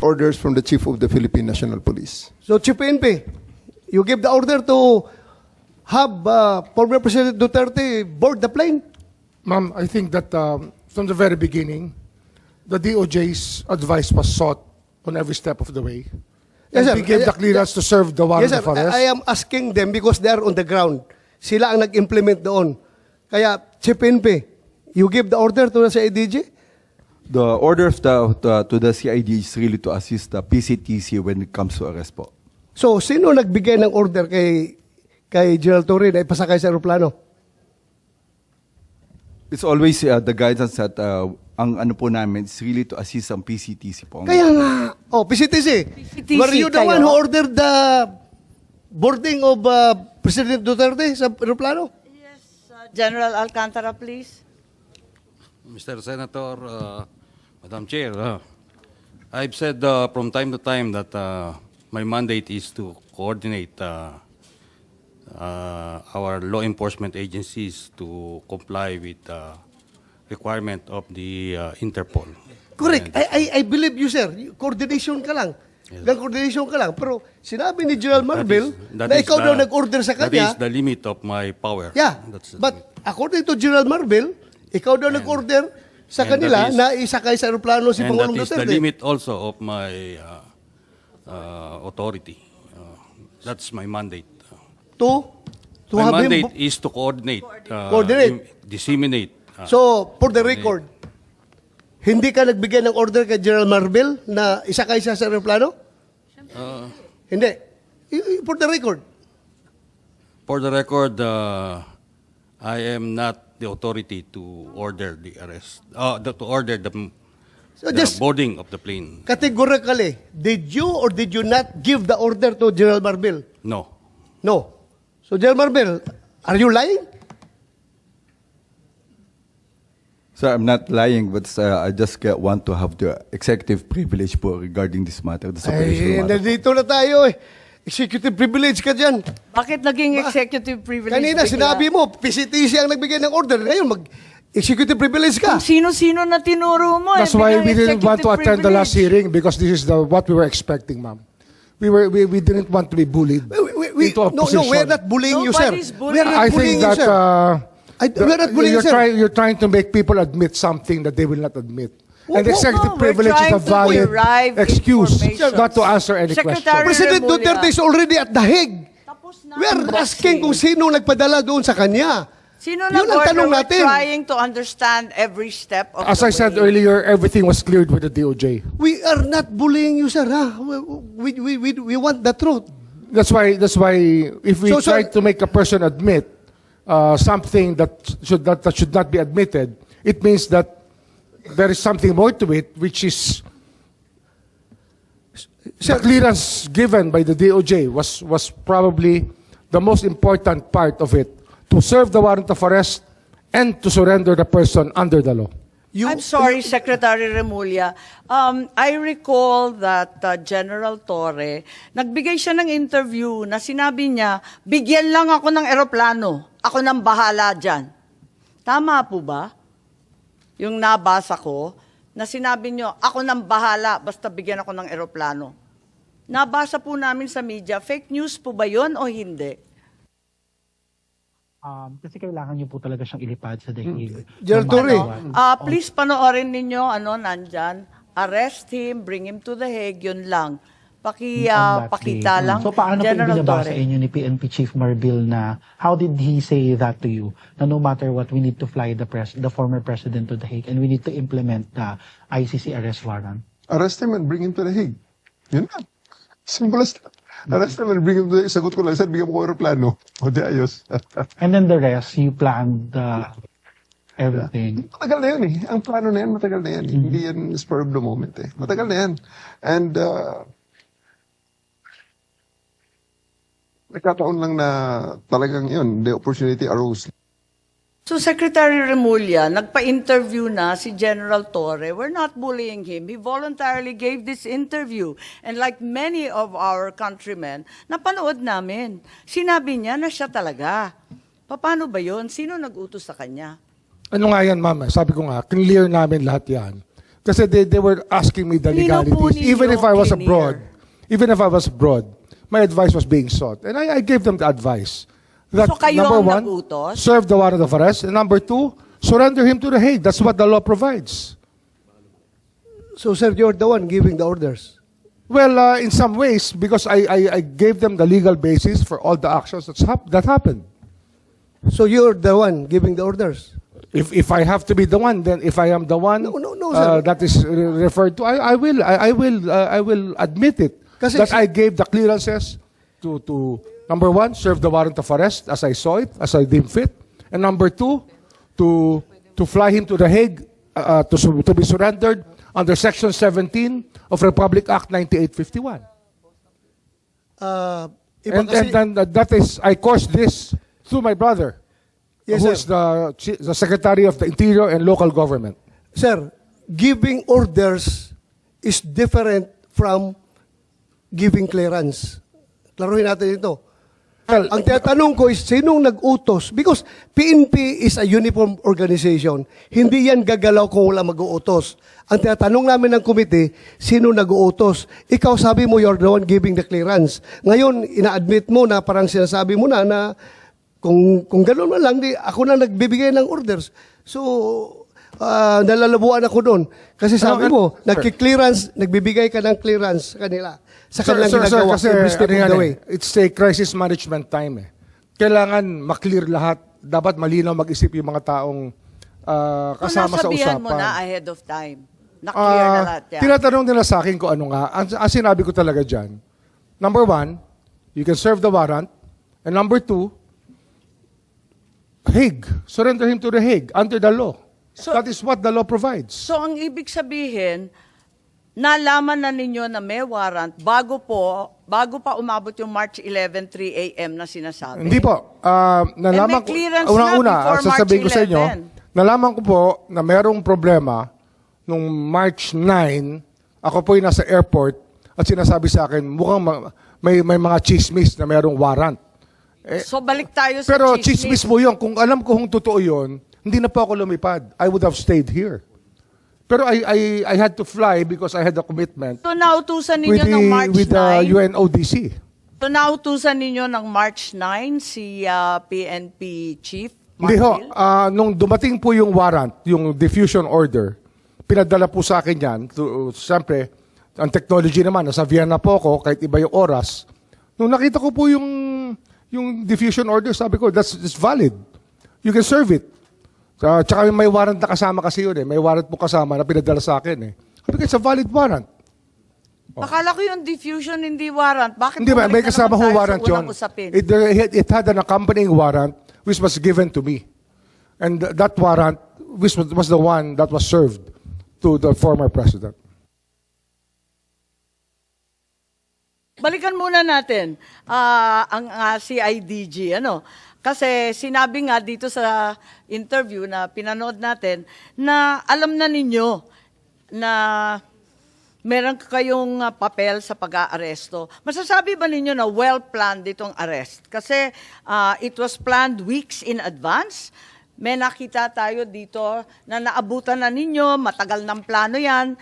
orders from the Chief of the Philippine National Police. So, Chief PNP, you give the order to have former President Duterte board the plane? Ma'am, I think that from the very beginning, the DOJ's advice was sought on every step of the way. Yes, And sir. we gave the clearance to serve the warrant Yes, sir. of arrest. I am asking them because they are on the ground. Sila ang nag-implement doon. Kaya, Chief PNP, you give the order to the CIDG? The order of to the CID is really to assist the PCTC when it comes to arrest po. So, sino nagbigay ng order kay General Torre na ipasakay sa aeroplano? It's always the guidance that ang ano po namin is really to assist ang PCTC po. Kaya nga, PCTC. Were you the one who ordered the boarding of President Duterte sa aeroplano? Yes, General Alcantara, please. Mr. Senator, Madam Chair, I've said from time to time that my mandate is to coordinate our law enforcement agencies to comply with the requirement of the Interpol. Correct. And, I believe you, sir. Coordination ka lang. Coordination ka lang. Pero sinabi ni General Marvel na ikaw daw nag-order sa kanya. That is the limit of my power. Yeah. But according to General Marvel, ikaw daw nag-order sa kanila na isakay sa aeroplano si Pangulong Duterte. And that is the limit also of my authority. That's my mandate. My mandate is to coordinate, disseminate. So, for the record, hindi ka nagbigay ng order kay General Marvel na isakay siya sa aeroplano? Hindi. For the record. For the record, I am not the authority to order the arrest, to order the boarding of the plane. Categorically, did you or did you not give the order to General Marvel? No. No. So, General Marvel, are you lying? Sir, I'm not lying, but I just want to have the executive privilege po regarding this matter. This operational matter. Nandito na tayo eh. Executive privilege ka dyan. Bakit naging executive privilege? Kanina, bigla? sinabi mo, PCTC ang nagbigay ng order. Ngayon, mag-executive privilege ka. Kung sino-sino na tinuro mo. That's why we didn't want to attend the last privilege. hearing because this is what we were expecting, ma'am. We didn't want to be bullied into a position. No, we're not bullying you, sir. Nobody's bullying. We're not I bullying think you, that sir. We're not bullying you, sir. you're trying to make people admit something that they will not admit. And No, executive we're privilege is a trying to valid derive excuse information. not to answer any Secretary question. President Remulla. Duterte is already at the Hague. Tapos na We're ang asking boxing. kung sino nagpadala doon sa kanya. Sino Yun ang nag-order? tanong We're natin. trying to understand every step of As the I said way. earlier, everything was cleared with the DOJ. We are not bullying you, sir. Ha? We want the truth. That's why if we So, try to make a person admit something that should not be admitted, it means that there is something more to it, which is the clearance given by the DOJ was probably the most important part of it, to serve the warrant of arrest and to surrender the person under the law. I'm sorry, Secretary Remulla. I recall that General Torre, nagbigay siya ng interview na sinabi niya, bigyan lang ako ng eroplano. Ako nang bahala dyan. Tama po ba? Yung nabasa ko, na sinabi niyo, ako nang bahala, basta bigyan ako ng eroplano. Nabasa po namin sa media, fake news po ba yun o hindi? Kasi kailangan nyo po talaga siyang ilipad sa dahil. General Torre. Please panoorin ninyo, nandyan, arrest him, bring him to the Hague, yun lang. Pakita lang. So paano po General binabasa Torre. inyo ni PNP Chief Marbil na how did he say that to you? Na no matter what, we need to fly the former president to the Hague and we need to implement the ICC arrest warrant? Arrest him and bring him to the Hague. Yun lang. Simple as that. Arrest him and bring him to the Hague. Sagot ko lang, sir, bigyan mo ko aeroplano. O di ayos. And then the rest, you planned everything. Matagal na yun eh. Ang plano na yan, matagal na yan. Hindi yan spur of the moment eh. Matagal na yan. And nagkataon lang na talagang yun, the opportunity arose. So Secretary Remulla, nagpa-interview na si General Torre. We're not bullying him. He voluntarily gave this interview. And like many of our countrymen, napanood namin. Sinabi niya na siya talaga. Paano ba yun? Sino nag-utos sa kanya? Ano nga yan, ma'am? Sabi ko nga, clear namin lahat yan. Kasi they were asking me the Sino po legalities. ninyo Even if I was clear? abroad, my advice was being sought. And I gave them the advice. That, So kayo number ang one, nagutos? serve the warrant of arrest. And number two, surrender him to the Hague. That's what the law provides. So, sir, you're the one giving the orders. Well, in some ways, because I gave them the legal basis for all the actions that happened. So, you're the one giving the orders. If I have to be the one, then if I am the one No, sir. that is referred to, I will admit it. Kasi that I gave the clearances to number one, serve the warrant of arrest as I saw it, as I deemed fit, and number two, to fly him to the Hague to be surrendered under Section 17 of Republic Act 9851. Iba And kasi, then that is, I caused this through my brother, Yes, who sir. is the Secretary of the Interior and Local Government. sir, giving orders is different from giving clearance. Klaruhin natin ito. Well, Ang tinatanong ko is, sinong nag-utos? Because PNP is a uniform organization. Hindi yan gagalaw kung wala mag-uutos. Ang tinatanong namin ng komite, sino nag-uutos? Ikaw sabi mo, you're the one giving the clearance. Ngayon, ina-admit mo na parang sinasabi mo na kung gano'n man lang, ako na nagbibigay ng orders. So, nalalabuan ako doon. Kasi sabi mo, nagki-clearance, nagbibigay ka ng clearance sa kanila. Sa kanilang ginagawa, kasi every step of the way. it's a crisis management time eh. Kailangan maklear lahat. Dapat malinaw mag-isip yung mga taong kasama sa nasabihan usapan. mo na ahead of time. Na-clear na lahat yan. Tinatanong nila sa akin kung ano nga. Ang sinabi ko talaga dyan, number one, you can serve the warrant. And number two, Hague. Surrender him to the Hague under the law. So- That is what the law provides. So, ang ibig sabihin, nalaman na ninyo na may warrant bago pa umabot yung March 11, 3 a.m. na sinasabi. Hindi po. Nalaman may clearance na unang-una, before sasabihin ko March sa inyo, 11. nalaman ko po na merong problema nung March 9, ako po yung nasa airport at sinasabi sa akin, mukhang may mga chismis na merong warrant. So, balik tayo sa Pero chismis. chismis mo yun. Kung alam ko kung totoo yun, hindi na po ako lumipad. I would have stayed here. Pero I had to fly because I had a commitment So, nautusan ninyo ng March with the 9. UNODC. So, nautusan ninyo ng March 9 si PNP Chief Hindi ho. Marbil? Nung dumating po yung warrant, yung diffusion order, pinadala po sa akin yan. Siyempre, ang technology naman, nasa Vienna po ako, kahit iba yung oras. Nung nakita ko po yung diffusion order, sabi ko, that's valid. You can serve it. Tsaka may warrant na kasama kasi yun eh. May warrant po kasama na pinadala sa akin eh. Sabi ko, it's a valid warrant. Akala ko yung diffusion hindi warrant. Bakit Hindi ba, bumalik may na kasama naman ho tayo sa warrant yun. unang usapin? It had an accompanying warrant which was given to me. And that warrant which was the one that was served to the former president. Balikan muna natin ang CIDG. Kasi sinabi nga dito sa interview na pinanood natin na alam na ninyo na meron kayong papel sa pag-aaresto. Masasabi ba ninyo na well-planned itong arrest? Kasi it was planned weeks in advance. May nakita tayo dito na naabutan na ninyo, matagal ng plano yan.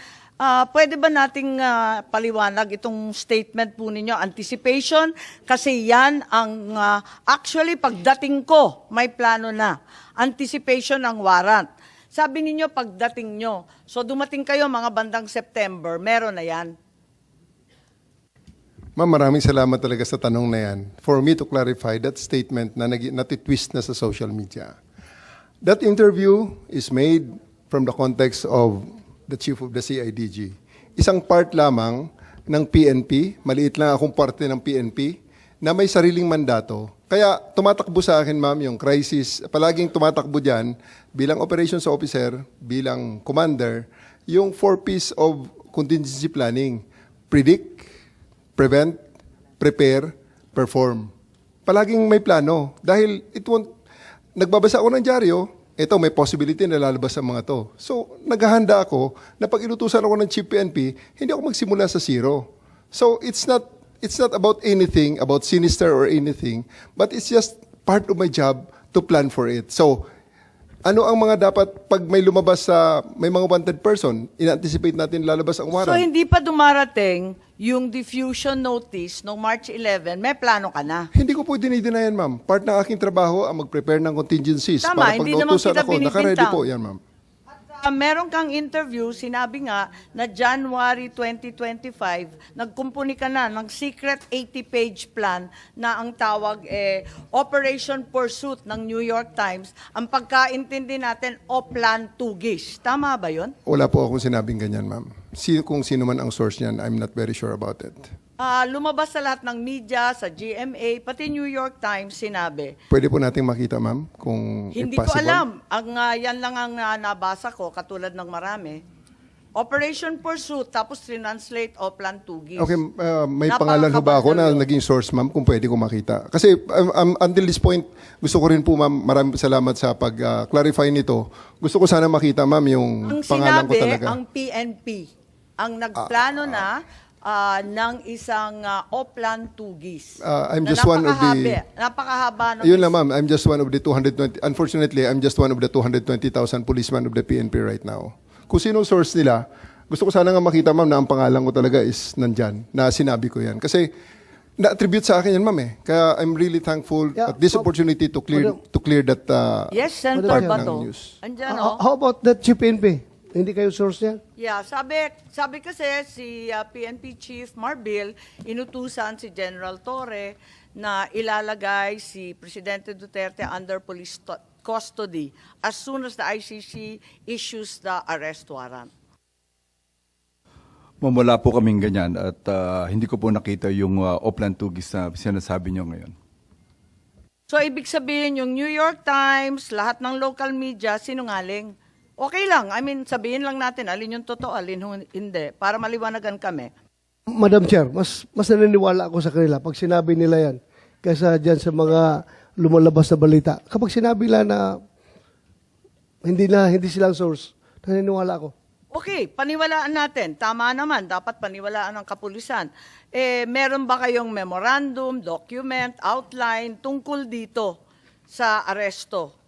Pwede ba nating paliwanag itong statement po ninyo, anticipation? Kasi yan ang actually pagdating ko, may plano na. Anticipation ng warrant. Sabi ninyo pagdating nyo. So dumating kayo mga bandang September, meron na yan. Ma'am, maraming salamat talaga sa tanong na yan. For me to clarify that statement na natitwist na sa social media. That interview is made from the context of the chief of the CIDG. Isang part lamang ng PNP, maliit lang akong parte ng PNP, na may sariling mandato. Kaya tumatakbo sa akin, ma'am, yung crisis, palaging tumatakbo dyan, bilang operations officer, bilang commander, yung 4 P's of contingency planning. Predict, prevent, prepare, perform. Palaging may plano. Dahil nagbabasa ako ng dyaryo, ito, may possibility na lalabas ang mga to. So, naghahanda ako na pag inutusan ako ng Chief PNP, hindi ako magsimula sa zero. So, it's not about anything, about sinister or anything, but it's just part of my job to plan for it. So, Ano ang mga dapat pag may lumabas sa may mga wanted person, in-anticipate natin lalabas ang So warrant? hindi pa dumarating yung diffusion notice noong March 11, may plano ka na. Hindi ko po dinidinayan, ma'am. Part ng aking trabaho ang mag-prepare ng contingencies. Tama, para pag hindi naman nautusan kita ako, naka-ready binibintang. po yan, ma'am. Meron kang interview, sinabi nga na January 2025, nagkumpuni ka na ng secret 80-page plan na ang tawag Operation Pursuit ng New York Times. Ang pagkaintindi natin, Oplan Tugis. Tama ba yun? Wala po akong sinabing ganyan, ma'am. Kung sino man ang source niyan, I'm not very sure about it. Lumabas sa lahat ng media, sa GMA, pati New York Times sinabi. Pwede po nating makita, ma'am, kung Hindi if ko possible. alam. Yan lang ang nabasa ko, katulad ng marami. Operation Pursuit, tapos translate Oplan Tugis. Okay, may pangalan ho ba ako na naging source, ma'am, kung pwede ko makita? Kasi until this point, gusto ko rin po, ma'am, maraming salamat sa pag-clarify nito. Gusto ko sana makita, ma'am, yung Ang pangalan ko sinabi, talaga. ang PNP, ang nagplano na ng isang Oplan Tugis. I'm na just one of the... Napakahaba ng... Yun lang, ma'am. I'm just one of the 220... Unfortunately, I'm just one of the 220,000 policemen of the PNP right now. Kung sinong source nila, gusto ko sana nga makita, ma'am, na ang pangalan ko talaga is nandyan, na sinabi ko yan. Kasi na-attribute sa akin yan, ma'am, eh. Kaya I'm really thankful at this opportunity to clear that Yes, Senator part ng Bato. news. Andyan, oh. How about that Chief PNP? Hindi kayo source yan? Yeah, sabi kasi si PNP Chief Marbil, inutusan si General Torre na ilalagay si Presidente Duterte under police custody as soon as the ICC issues the arrest warrant. Wala po kaming ganyan at hindi ko po nakita yung Oplan Tugis na sinasabi nyo ngayon. So ibig sabihin yung New York Times, lahat ng local media, sinungaling. Okay lang, I mean sabihin lang natin alin yung totoo, alin hindi, para maliwanagan kami. Madam Chair, mas naniniwala ako sa kanila pag sinabi nila yan kaysa dyan sa mga lumalabas na balita. Kapag sinabi nila na hindi silang source, naniniwala ako. Okay, paniwalaan natin. Tama naman, dapat paniwalaan ng kapulisan. Meron ba kayong memorandum, document, outline tungkol dito sa aresto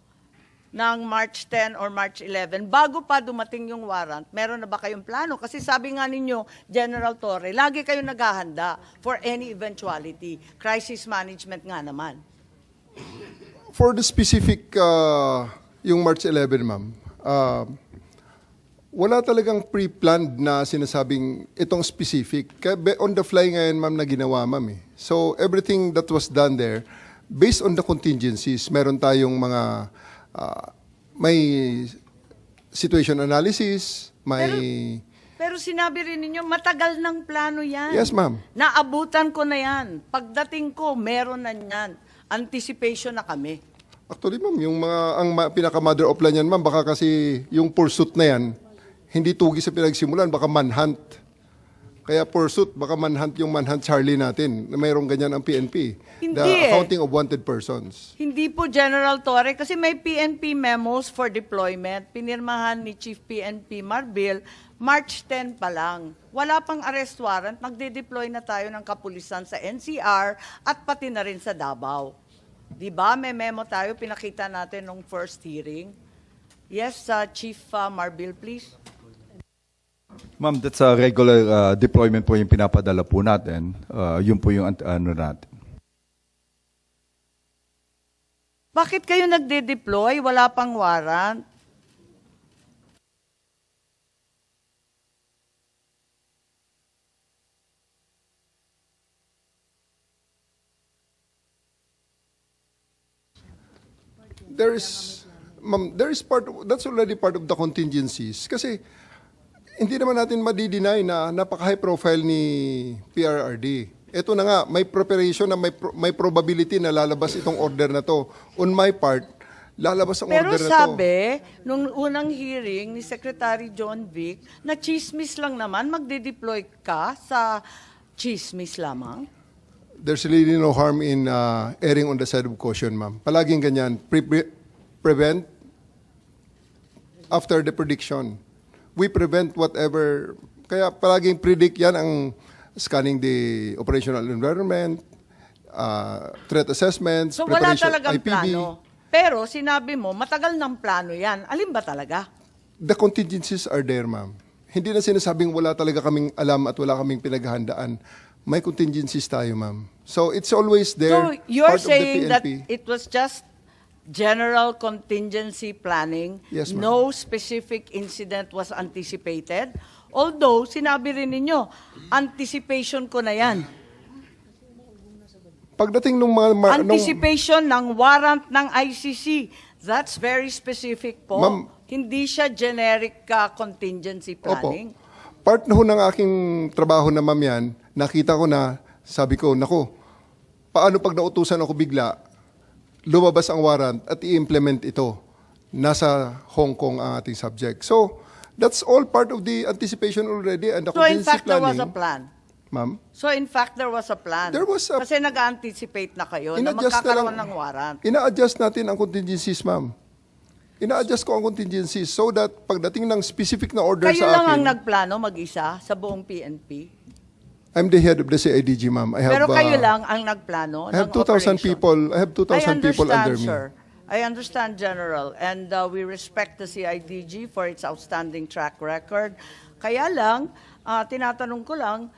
ng March 10 or March 11? Bago pa dumating yung warrant, meron na ba kayong plano? Kasi sabi nga ninyo, General Torre, lagi kayong naghahanda for any eventuality. Crisis management nga naman. For the specific, yung March 11, ma'am, wala talagang pre-planned na sinasabing itong specific. Kaya on the fly ngayon, ma'am, na ginawa, ma'am. Eh. So everything that was done there, based on the contingencies, meron tayong mga, may situation analysis, may... Pero sinabi rin ninyo, matagal ng plano yan. Yes, ma'am. Naabutan ko na yan. Pagdating ko, meron na yan. Anticipation na kami. Actually, ma'am, ang pinaka-mother of plan yan, ma'am, baka kasi yung pursuit na yan, hindi tugi sa pinagsimulan, baka manhunt. Kaya pursuit, baka manhunt yung manhunt Charlie natin, na mayroong ganyan ang PNP. Hindi The accounting of wanted persons. Hindi po, General Torre, kasi may PNP memos for deployment. Pinirmahan ni Chief PNP Marbil, March 10 pa lang. Wala pang arrest warrant, magde-deploy na tayo ng kapulisan sa NCR at pati na rin sa Davao. Diba? May memo tayo, pinakita natin nung first hearing. Yes, Chief Marbil, please. Ma'am, that's a regular deployment po yung pinapadala po natin. Yun po yung ano natin. Bakit kayo nagde-deploy? Wala pang warrant? That's already part of the contingencies. Kasi hindi naman natin madi-deny na napaka-high profile ni PRRD. Ito na nga, may preparation na may probability na lalabas itong order na to. On my part, lalabas ang Pero order na to. Pero sabi, nung unang hearing ni Secretary John Vic, na chismis lang naman, magde-deploy ka sa chismis lamang? There's really no harm in erring on the side of caution, ma'am. Palaging ganyan. Prevent after the prediction. We prevent whatever. Kaya palaging predict yan ang scanning the operational environment, threat assessments, So wala preparation, talagang IPB. plano. Pero sinabi mo, matagal ng plano yan. Alin ba talaga? The contingencies are there, ma'am. Hindi na sinasabing wala talaga kaming alam at wala kaming pinaghahandaan. May contingencies tayo, ma'am. So it's always there. So you're part of the saying that PNP. it was just general contingency planning, Yes, ma'am. no specific incident was anticipated? Although, sinabi rin ninyo, anticipation ko na yan. Pagdating nung mga... Anticipation ng warrant ng ICC. That's very specific po. Ma'am- Hindi siya generic contingency planning. Opo. Part na ho ng aking trabaho na, ma'am, yan, nakita ko na, sabi ko, naku, paano pag nautusan ako bigla, lumabas ang warrant at i-implement ito. Nasa Hong Kong ang ating subject. So, that's all part of the anticipation already and the So in contingency fact, there was planning. a plan. Ma'am? So in fact, there was a plan. There was a- Kasi nag-anticipate na kayo na In-adjust na magkakaroon lang- ng warrant. Ina-adjust natin ang contingencies, ma'am. Ina-adjust ko ang contingencies so that pagdating ng specific na order Kayo sa lang ang akin, nagplano mag-isa sa buong PNP? I'm the head of the CIDG, ma'am. I have, Pero kayo lang ang nagplano I have ng 2,000 operation. people. I have 2,000 people under me. Sir. I understand, General. And we respect the CIDG for its outstanding track record. Kaya lang, tinatanong ko lang,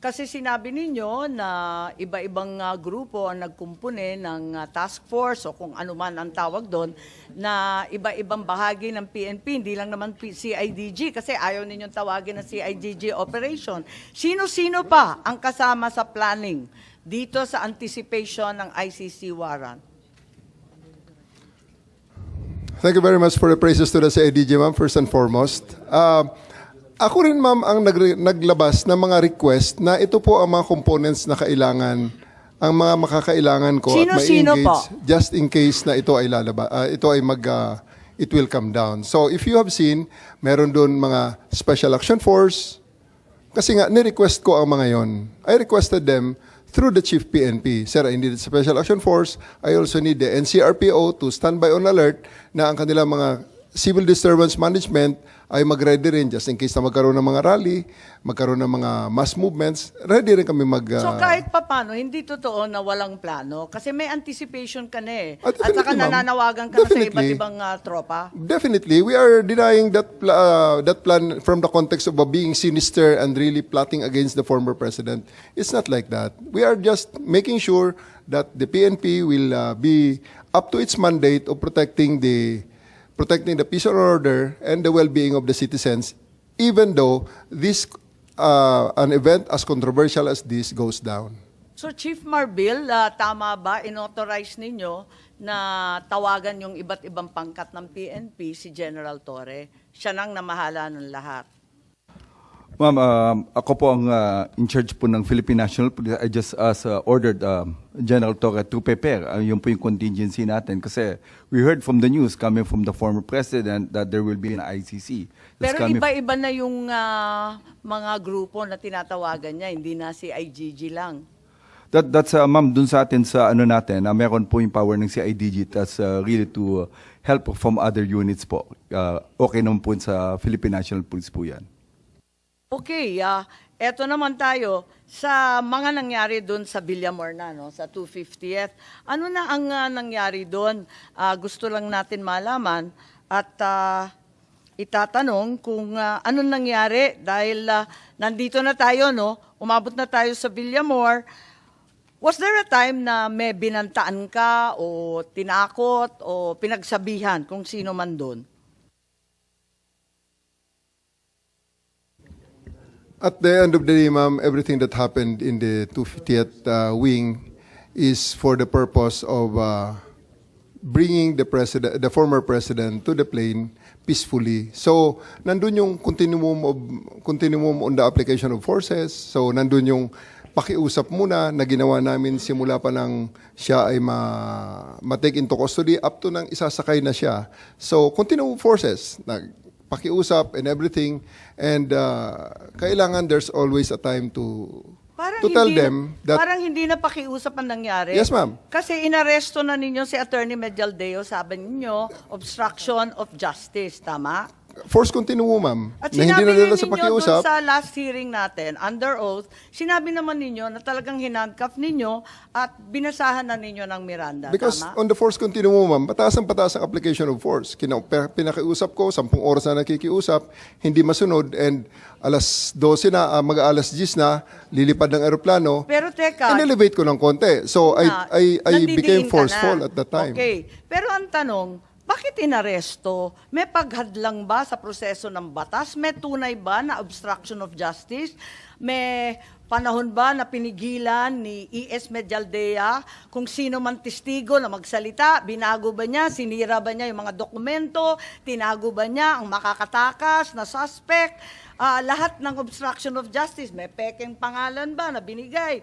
kasi sinabi ninyo na iba-ibang grupo ang nagkumpune ng task force o kung ano man ang tawag doon, na iba-ibang bahagi ng PNP, hindi lang naman CIDG, kasi ayaw ninyong tawagin ng CIDG operation. Sino-sino pa ang kasama sa planning dito sa anticipation ng ICC warrant? Thank you very much for the praises to the CIDG, ma'am, first and foremost. Ako rin, ma'am, ang naglabas ng mga request na ito po ang mga components na kailangan, ang mga makakailangan ko at Sino-sino ma-engage po? just in case na ito ay it will come down. So if you have seen, meron doon mga Special Action Force, kasi nga, ni-request ko ang mga yon. I requested them through the Chief PNP. Sir, I need Special Action Force. I also need the NCRPO to stand by on alert na ang kanilang mga civil disturbance management ay mag-ready rin just in case na magkaroon ng mga rally, magkaroon ng mga mass movements, ready rin kami So kahit papano, hindi totoo na walang plano kasi may anticipation ka na eh. At Definitely, saka ma'am. nananawagan ka na sa Definitely. iba't ibang tropa. Definitely, we are denying that plan from the context of being sinister and really plotting against the former president. It's not like that. We are just making sure that the PNP will be up to its mandate of protecting the peace and order and the well-being of the citizens, even though this an event as controversial as this goes down. So Chief Marbil, tama ba inauthorize ninyo na tawagan yung iba't ibang pangkat ng PNP si General Torre? Siya nang namahala ng lahat. Ma'am, ako po ang in charge po ng Philippine National Police. I just ordered General Torre to prepare. Yun po yung contingency natin. Kasi we heard from the news coming from the former president that there will be an ICC. Pero iba-iba na yung mga grupo na tinatawagan niya, hindi na si IGG lang. That's ma'am, dun sa atin sa ano natin, meron po yung power ng CIDG that's really to help from other units po. Okay naman po sa Philippine National Police po yan. Okay, eto naman tayo sa mga nangyari doon sa Villamor na, no, sa 250th. Ano na ang nangyari doon? Gusto lang natin malaman at itatanong kung anong nangyari dahil nandito na tayo, no? Umabot na tayo sa Villamor. Was there a time na may binantaan ka o tinakot o pinagsabihan kung sino man doon? At the end of the day, ma'am, everything that happened in the 250th wing is for the purpose of bringing the former president to the plane peacefully. So, nandun yung continuum on the application of forces. So, nandun yung pakiusap muna na ginawa namin simula pa nang siya ay ma-take into custody up to nang isasakay na siya. So, continuum forces, pakiusap and everything, and kailangan there's always a time to tell them that... Parang hindi na pakiusap ang nangyari. Yes, ma'am. Kasi inaresto na ninyo si Attorney Medialdeo, sabi ninyo, obstruction of justice, tama? force continuum, ma'am, At na hindi sinabi na nila sa ninyo pakiusap. doon sa last hearing natin, under oath, sinabi naman ninyo na talagang hinandcuff ninyo at binasahan na ninyo ng Miranda. Because Tama? on the force continuum, ma'am, pataas ang application of force. Pinakiusap ko, 10 oras na nakikiusap, hindi masunod, and alas 12 na, mag-alas 10 na, lilipad ng aeroplano, Pero teka, in-elevate ko ng konti. So, I nandidiin became ka forceful na. at that time. Okay. Pero ang tanong, bakit inaresto? May paghadlang ba sa proseso ng batas? May tunay ba na obstruction of justice? May panahon ba na pinigilan ni E.S. Medialdea kung sino man testigo na magsalita? Binago ba niya? Sinira ba niya yung mga dokumento? Tinago ba niya ang makakatakas na suspect? Lahat ng obstruction of justice, may pekeng pangalan ba na binigay?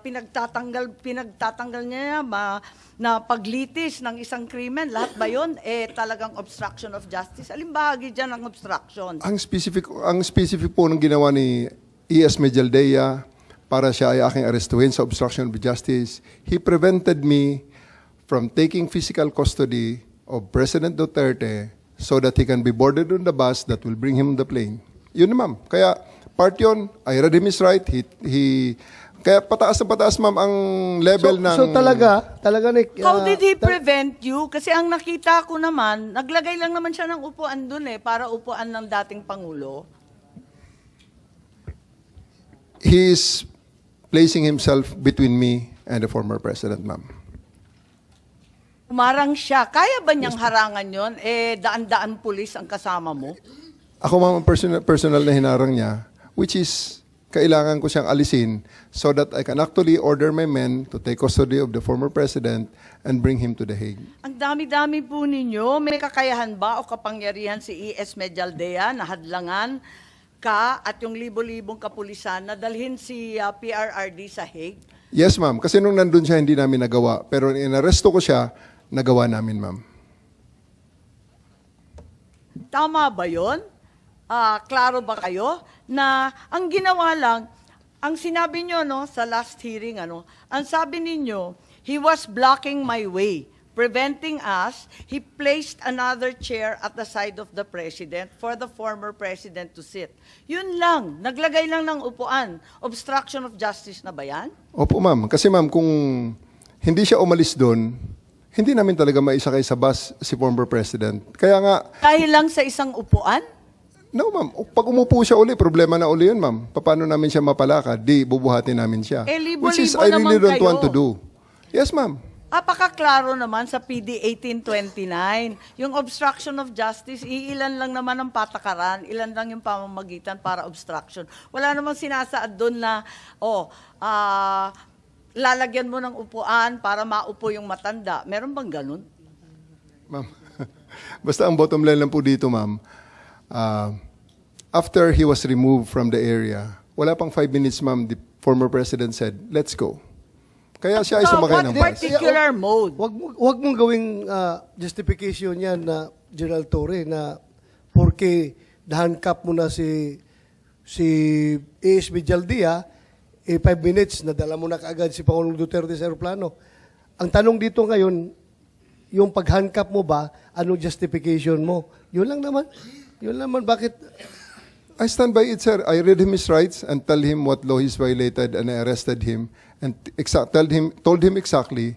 Pinagtatanggal niya na paglitis ng isang krimen, lahat ba yun? Talagang obstruction of justice. Alin bahagi dyan ang obstruction? Ang specific po ng ginawa ni E.S. Medialdea para siya ay aking arestuhin sa obstruction of justice, he prevented me from taking physical custody of President Duterte so that he can be boarded on the bus that will bring him on the plane. Yun na, ma'am. Kaya part yun, I read him his right. Kaya pataas na pataas, ma'am, ang level ng... So talaga How did he prevent you? Kasi ang nakita ko naman, naglagay lang naman siya ng upuan dun para upuan ng dating Pangulo. He is placing himself between me and the former president, ma'am. Umarang siya. Kaya ba niyang harangan yun? Daan-daan pulis ang kasama mo? Ako, ma'am, personal na hinarang niya, which is kailangan ko siyang alisin so that I can actually order my men to take custody of the former president and bring him to The Hague. Ang dami-dami po ninyo. May kakayahan ba o kapangyarihan si E.S. Medialdea na hadlangan ka at yung libo-libong kapulisan na dalhin si PRRD sa Hague? Yes, ma'am. Kasi nung nandun siya, hindi namin nagawa. Pero inaresto ko siya, nagawa namin, ma'am. Tama ba yun? Klaro ba kayo na ang ginawa lang, ang sinabi nyo sa last hearing, ang sabi ninyo, he was blocking my way, preventing us. He placed another chair at the side of the president for the former president to sit. Yun lang, naglagay lang ng upuan. Obstruction of justice na ba yan? Opo, ma'am. Kasi, ma'am, kung hindi siya umalis doon, hindi namin talaga maisakay sa bus si former president. Kaya nga... Dahil lang sa isang upuan? No, ma'am. Pag umupo siya uli, problema na uli yun, ma'am. Paano namin siya mapalakad? Di, bubuhatin namin siya. Libo-libo Which is, I naman really don't kayo. want to do. Yes, ma'am. Apakaklaro naman sa PD 1829. Yung obstruction of justice, iilan lang naman ang patakaran, ilan lang yung pamamagitan para obstruction. Wala namang sinasaad doon na, lalagyan mo ng upuan para maupo yung matanda. Meron bang ganun? Ma'am, basta ang bottom line lang po dito, ma'am, after he was removed from the area, wala pang 5 minutes, ma'am, the former president said, let's go. Kaya siya ay sumakay ng What bus. particular mode? Wag mong gawing justification yan na General Torre na porque nahankap mo na si A.S. Medialdea, 5 minutes, nadala mo na kaagad si Pangulong Duterte sa aeroplano. Ang tanong dito ngayon, yung paghankap mo ba, anong justification mo? Yun lang naman, bakit? I stand by it, sir. I read him his rights and tell him what law he's violated, and I arrested him and told him exactly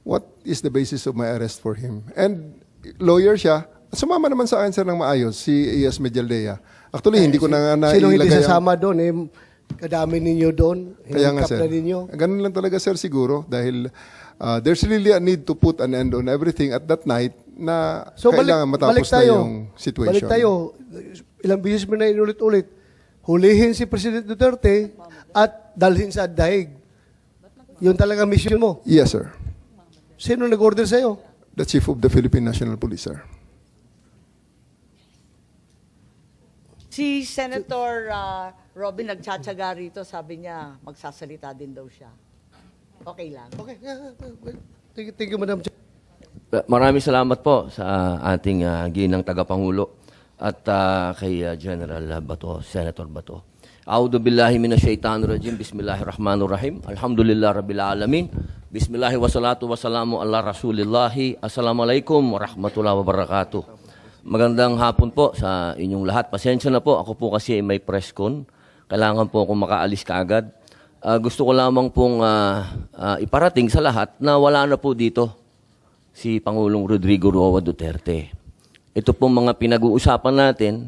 what is the basis of my arrest for him. And lawyer siya, sumama naman sa akin, sir, ng maayos, si E.S. Medialdea. Actually, hindi ko na nga Sino hindi nailagay sasama doon? Kadami ninyo doon, kaya nga, hinkap sir. na ninyo. Ganun lang talaga, sir, siguro. Dahil there's really a need to put an end on everything at that night na kailangan matapos na yung situation. Balik tayo. Ilang beses mo na inulit-ulit. Hulihin si President Duterte at dalhin sa daig. Yun talaga mission mo. Yes, sir. Sino nag-order sa'yo? The Chief of the Philippine National Police, sir. Si Senator Robin nagtsatsaga rito, sabi niya, magsasalita din daw siya. Okay lang. Okay. Thank you, Madam Chair. Maraming salamat po sa ating ginang tagapangulo at kay General Bato, Senator Bato. A'udhu billahi minasyaitanir rajim. Bismillahirrahmanirrahim. Alhamdulillah rabbil alamin. Bismillahi wassalatu wassalamu ala Rasulillahi. Assalamualaikum warahmatullahi wabarakatuh. Magandang hapon po sa inyong lahat. Pasensya na po, ako po kasi may press con. Kailangan po akong makaalis kaagad. Gusto ko lamang pong iparating sa lahat na wala na po dito si Pangulong Rodrigo Roa Duterte. Ito pong mga pinag-uusapan natin,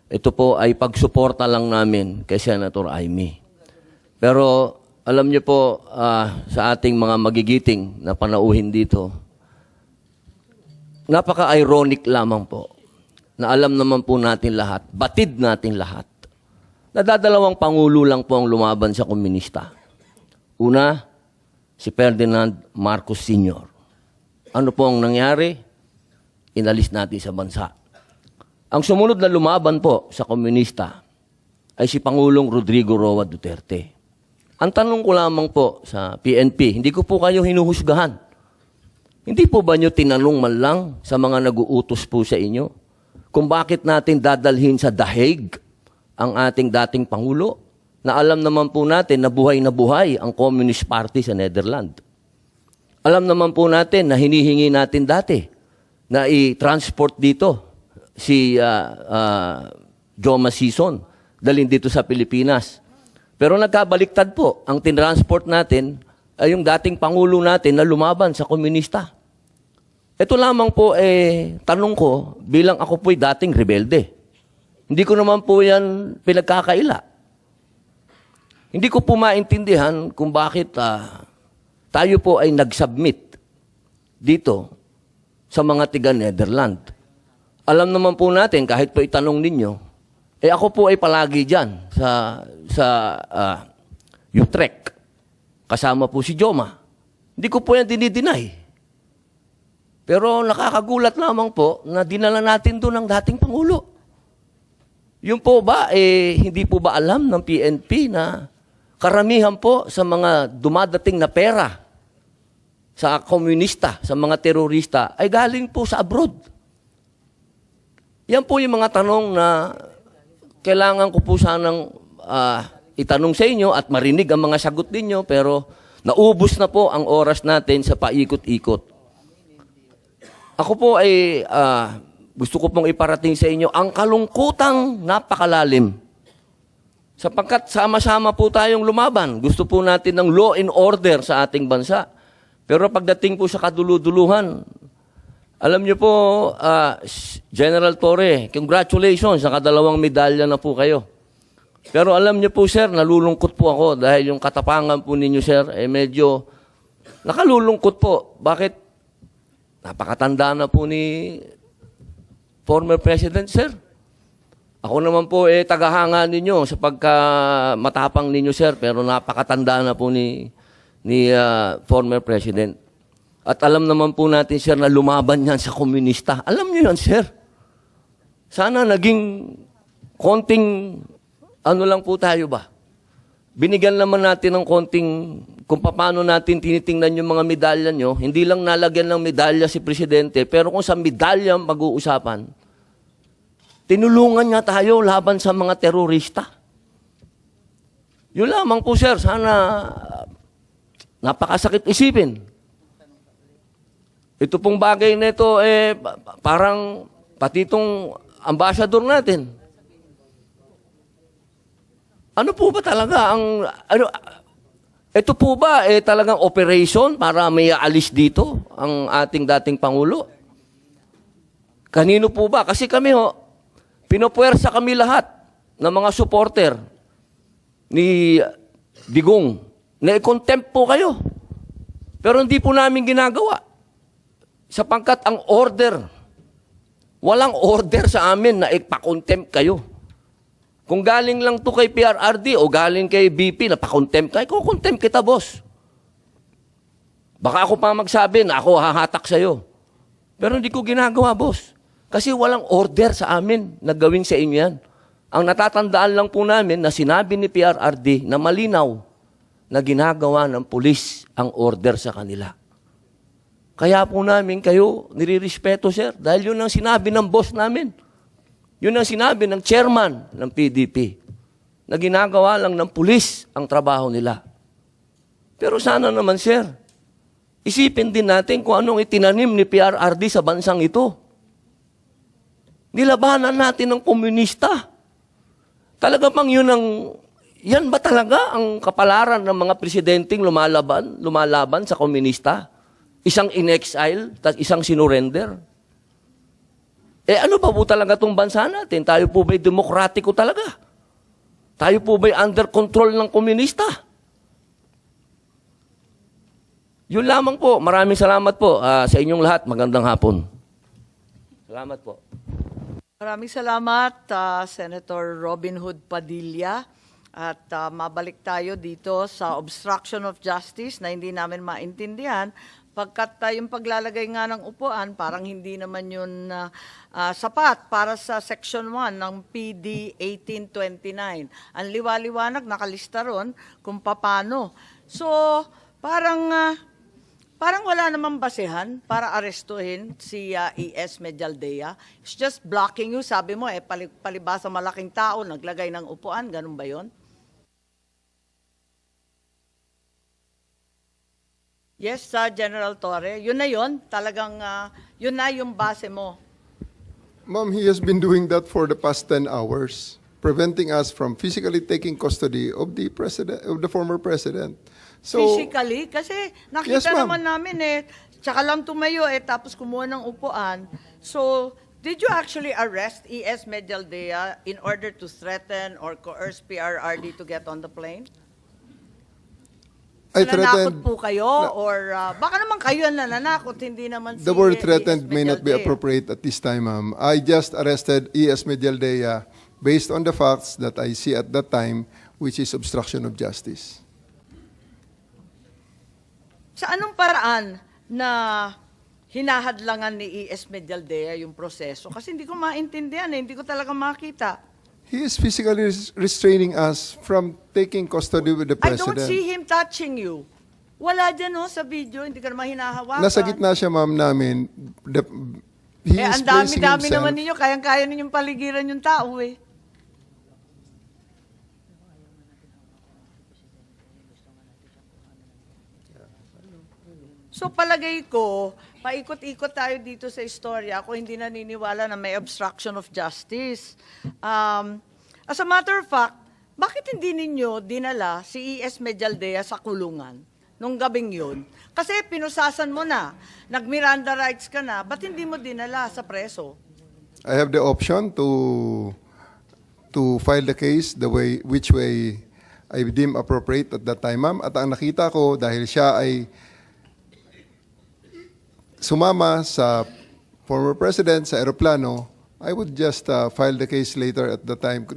ito po ay pagsuporta lang namin kay Senator Amy. Pero alam niyo po, sa ating mga magigiting na panauhin dito, napaka-ironic lamang po na alam naman po natin lahat, batid natin lahat, nadadalawang pangulo lang po ang lumaban sa komunista. Una, si Ferdinand Marcos Sr. Ano po ang nangyari? Inalis natin sa bansa. Ang sumunod na lumaban po sa komunista ay si Pangulong Rodrigo Roa Duterte. Ang tanong ko lamang po sa PNP, hindi ko po kayo hinuhusgahan. Hindi po ba nyo tinanong man lang sa mga nag-uutos po sa inyo kung bakit natin dadalhin sa The Hague ang ating dating Pangulo na alam naman po natin na buhay ang Communist Party sa Netherlands. Alam naman po natin na hinihingi natin dati na i-transport dito si Joma Sison, dalhin dito sa Pilipinas. Pero nagkabaliktad po, ang tinransport natin ay yung dating Pangulo natin na lumaban sa komunista. Ito lamang po, tanong ko, bilang ako po'y dating rebelde. Hindi ko naman po yan pinagkakaila. Hindi ko po maintindihan kung bakit tayo po ay nag-submit dito sa mga tiga-Netherlands. Alam naman po natin, kahit po itanong ninyo, ako po ay palagi dyan sa Utrecht. Kasama po si Joma. Hindi ko po yan dinideny. Pero nakakagulat lamang po na dinala natin doon ang dating Pangulo. Yun po ba, hindi po ba alam ng PNP na karamihan po sa mga dumadating na pera sa komunista, sa mga terorista, ay galing po sa abroad? Yan po yung mga tanong na kailangan ko po sanang itanong sa inyo at marinig ang mga sagot ninyo, pero naubos na po ang oras natin sa paikot-ikot. Ako po ay gusto ko pong iparating sa inyo ang kalungkutang napakalalim. Sapagkat sama-sama po tayong lumaban. Gusto po natin ng law and order sa ating bansa. Pero pagdating po sa kaduluduluhan, alam niyo po, General Torre, congratulations, nakadalawang medalya na po kayo. Pero alam niyo po, sir, nalulungkot po ako dahil yung katapangan po ninyo, sir, medyo nakalulungkot po. Bakit? Napakatanda na po ni former President, sir. Ako naman po, tagahanga ninyo sa pagkamatapang ninyo, sir, pero napakatanda na po ni former President. At alam naman po natin, sir, na lumaban yan sa komunista. Alam niyo yan, sir. Sana naging konting, ano lang po tayo ba? Binigyan naman natin ng konting, kung paano natin tinitingnan yung mga medalya nyo, hindi lang nalagyan ng medalya si Presidente, pero kung sa medalya mag-uusapan, tinulungan niya tayo laban sa mga terorista. Yun lamang po, sir. Sana napakasakit isipin. Ito pong bagay na ito, parang pati itong ambassador natin. Ano po ba talaga ang... ito po ba talagang operation para may aalis dito ang ating dating Pangulo? Kanino po ba? Kasi kami pinopuwersa kami lahat ng mga supporter ni Digong na i-contempt po kayo. Pero hindi po namin ginagawa. Sapagkat ang order, walang order sa amin na ipakontempt kayo. Kung galing lang to kay PRRD o galing kay BP na pakontempt kayo, kukontempt kita, boss. Baka ako pa magsabi na ako hahatak sa'yo. Pero hindi ko ginagawa, boss. Kasi walang order sa amin na gawin sa inyo yan. Ang natatandaan lang po namin na sinabi ni PRRD na malinaw na ginagawa ng pulis ang order sa kanila. Kaya po namin kayo nirirespeto, sir, dahil yun ang sinabi ng boss namin. Yun ang sinabi ng chairman ng PDP na ginagawa lang ng pulis ang trabaho nila. Pero sana naman, sir, isipin din natin kung anong itinanim ni PRRD sa bansang ito. Nilabanan natin ng komunista. Talaga bang yan ba talaga ang kapalaran ng mga presidenteng lumalaban sa komunista? Isang in-exile, isang sinurrender? Ano ba po talaga itong bansa natin? Tayo po ba'y demokratiko talaga? Tayo po ba'y under control ng komunista? Yun lamang po. Maraming salamat po sa inyong lahat. Magandang hapon. Salamat po. Maraming salamat, Senator Robin Hood Padilla. At mabalik tayo dito sa obstruction of justice na hindi namin maintindihan. Pagkat yung paglalagay nga ng upuan, parang hindi naman yun sapat para sa Section 1 ng PD 1829. Ang liwaliwanag, nakalista ron kung paano. So, parang wala namang basehan para arestuhin si E.S. Medialdea. It's just blocking you. Sabi mo, palibasa malaking tao, naglagay ng upuan. Ganun ba yun? Yes, General Torre. Yun na yun. Talagang yun na yung base mo. Ma'am, he has been doing that for the past 10 hours, preventing us from physically taking custody of the president, of the former president. So, Physically? Kasi nakita Yes, ma'am. naman namin tsaka lang tumayo tapos kumuha ng upuan. So, did you actually arrest E.S. Medialdea in order to threaten or coerce PRRD to get on the plane? I Nanakot threatened, po kayo or baka naman kayo ang nananakot, hindi naman si the word E.S. threatened may not be Medialdea. appropriate at this time, ma'am. I just arrested E.S. Medialdea based on the facts that I see at that time, which is obstruction of justice. Sa anong paraan na hinahadlangan ni E.S. Medialdea yung proseso? Kasi hindi ko maintindihan, hindi ko talaga makita. He is physically restraining us from taking custody with the I president. don't see him touching you. Wala dyan sa video, hindi ka naman hinahawakan. Nasa gitna siya, ma'am, namin. He is ang placing dami-dami himself. naman ninyo, kayang-kaya ninyong paligiran yung tao So palagay ko, paikot-ikot tayo dito sa istorya kung hindi naniniwala na may obstruction of justice. As a matter of fact, bakit hindi ninyo dinala si E.S. Medialdea sa kulungan nung gabing yun? Kasi pinusasan mo na, nag-Miranda rights ka na, ba't hindi mo dinala sa preso? I have the option to file the case which way I deem appropriate at that time, ma'am. At ang nakita ko, dahil siya ay sumama sa former president sa aeroplano, I would just file the case later at the time.